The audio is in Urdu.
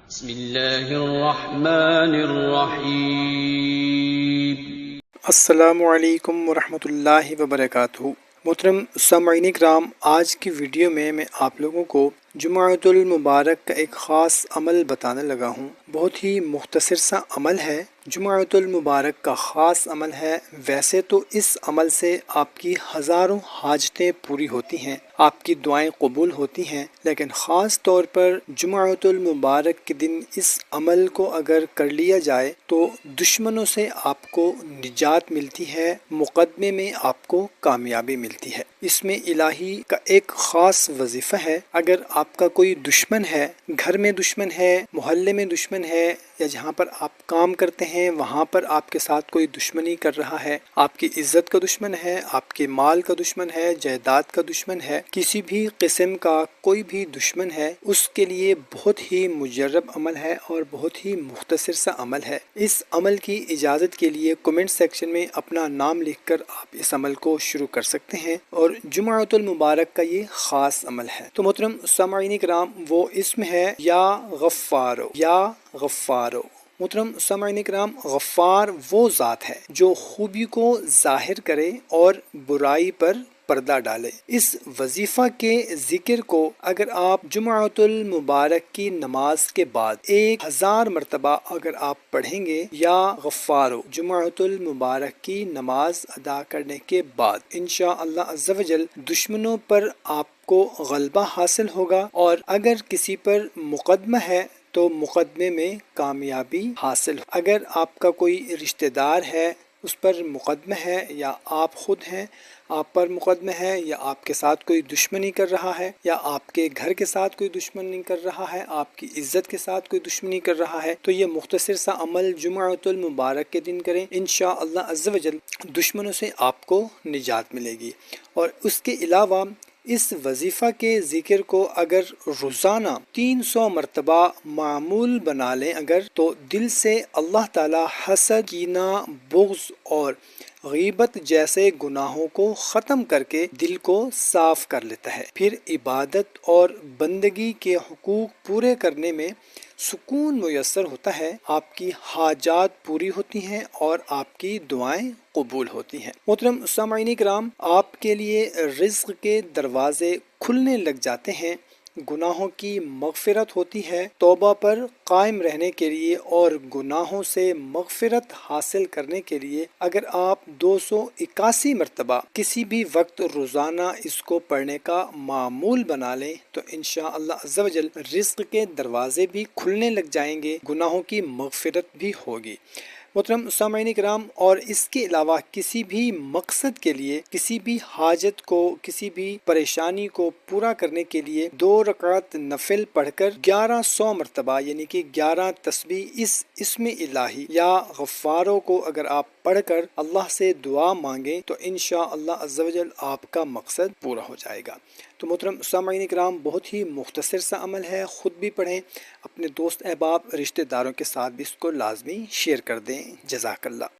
بسم اللہ الرحمن الرحیم۔ السلام علیکم ورحمۃ اللہ وبرکاتہ۔ محترم سامعین کرام، آج کی ویڈیو میں آپ لوگوں کو جمعۃ المبارک کا ایک خاص عمل بتانے لگا ہوں۔ بہت ہی مختصر سا عمل ہے، جمعۃ المبارک کا خاص عمل ہے۔ ویسے تو اس عمل سے آپ کی ہزاروں حاجتیں پوری ہوتی ہیں، آپ کی دعائیں قبول ہوتی ہیں، لیکن خاص طور پر جمعۃ المبارک کے دن اس عمل کو اگر کر لیا جائے تو دشمنوں سے آپ کو نجات ملتی ہے، مقدمے میں آپ کو کامیابی ملتی ہے۔ اس میں الہی کا ایک خاص وظیفہ ہے۔ اگر آپ کا کوئی دشمن ہے، گھر میں دشمن ہے، محلے میں دشمن ہے، یا جہاں پر آپ کام کرتے ہیں وہاں پر آپ کے ساتھ کوئی دشمنی کر رہا ہے، آپ کی عزت کا دشمن ہے، آپ کے مال کا دشمن ہے، جائیداد کا دشمن ہے، کسی بھی قسم کا کوئی بھی دشمن ہے، اس کے لیے بہت ہی مجرب عمل ہے اور بہت ہی مختصر سا عمل ہے۔ اس عمل کی اجازت کے لیے کمنٹ سیکشن میں اپنا نام لکھ کر آپ اس عمل کو شروع کر سکتے ہیں، اور جمعۃ المبارک کا یہ خاص عمل ہے۔ تو محترم سامعین کرام، وہ اسم ہے یا غفارو، یا غفارو۔ محترم سامعین کرام، غفار وہ ذات ہے جو خوبی کو ظاہر کرے اور برائی پر پردہ ڈالے۔ اس وظیفہ کے ذکر کو اگر آپ جمعۃ المبارک کی نماز کے بعد 1000 مرتبہ اگر آپ پڑھیں گے، یا غفارو، جمعۃ المبارک کی نماز ادا کرنے کے بعد، انشاءاللہ عز و جل دشمنوں پر آپ کو غلبہ حاصل ہوگا، اور اگر کسی پر مقدمہ ہے تو مقدمے میں کامیابی حاصل ہو۔ اگر آپ کا کوئی رشتہ دار ہے، اس پر مقدمہ ہے، یا آپ خود ہیں، آپ پر مقدمہ ہے، یا آپ کے ساتھ کوئی دشمنی کر رہا ہے، یا آپ کے گھر کے ساتھ کوئی دشمنی کر رہا ہے، آپ کی عزت کے ساتھ کوئی دشمنی کر رہا ہے، تو یہ مختصر سا عمل جمعۃ المبارک کے دن کریں، انشاءاللہ عز و جل دشمنوں سے آپ کو نجات ملے گی۔ اور اس کے علاوہ اس وظیفہ کے ذکر کو اگر روزانہ 300 مرتبہ معمول بنا لیں اگر، تو دل سے اللہ تعالی حسد، کینہ، بغض اور غیبت جیسے گناہوں کو ختم کر کے دل کو صاف کر لیتا ہے۔ پھر عبادت اور بندگی کے حقوق پورے کرنے میں سکون میسر ہوتا ہے، آپ کی حاجات پوری ہوتی ہیں اور آپ کی دعائیں قبول ہوتی ہیں۔ محترم سامعین کرام، آپ کے لیے رزق کے دروازے کھلنے لگ جاتے ہیں، گناہوں کی مغفرت ہوتی ہے۔ توبہ پر قائم رہنے کے لیے اور گناہوں سے مغفرت حاصل کرنے کے لیے اگر آپ 281 مرتبہ کسی بھی وقت روزانہ اس کو پڑھنے کا معمول بنا لیں، تو انشاءاللہ عز و جل رزق کے دروازے بھی کھلنے لگ جائیں گے، گناہوں کی مغفرت بھی ہوگی۔ محترم سامعین کرام، اور اس کے علاوہ کسی بھی مقصد کے لیے، کسی بھی حاجت کو، کسی بھی پریشانی کو پورا کرنے کے لیے 2 رکعت نفل پڑھ کر 1100 مرتبہ یعنی کہ 11 تسبیح اس اسم الہی یا غفاروں کو اگر آپ پڑھ کر اللہ سے دعا مانگیں، تو انشاءاللہ عز و جل آپ کا مقصد پورا ہو جائے گا۔ تو محترم سامعین کرام، بہت ہی مختصر سا عمل ہے، خود بھی پڑھیں، اپنے دوست احباب، رشتہ داروں کے ساتھ بھی اس کو لازمی شیئر کر دیں۔ جزاک اللہ۔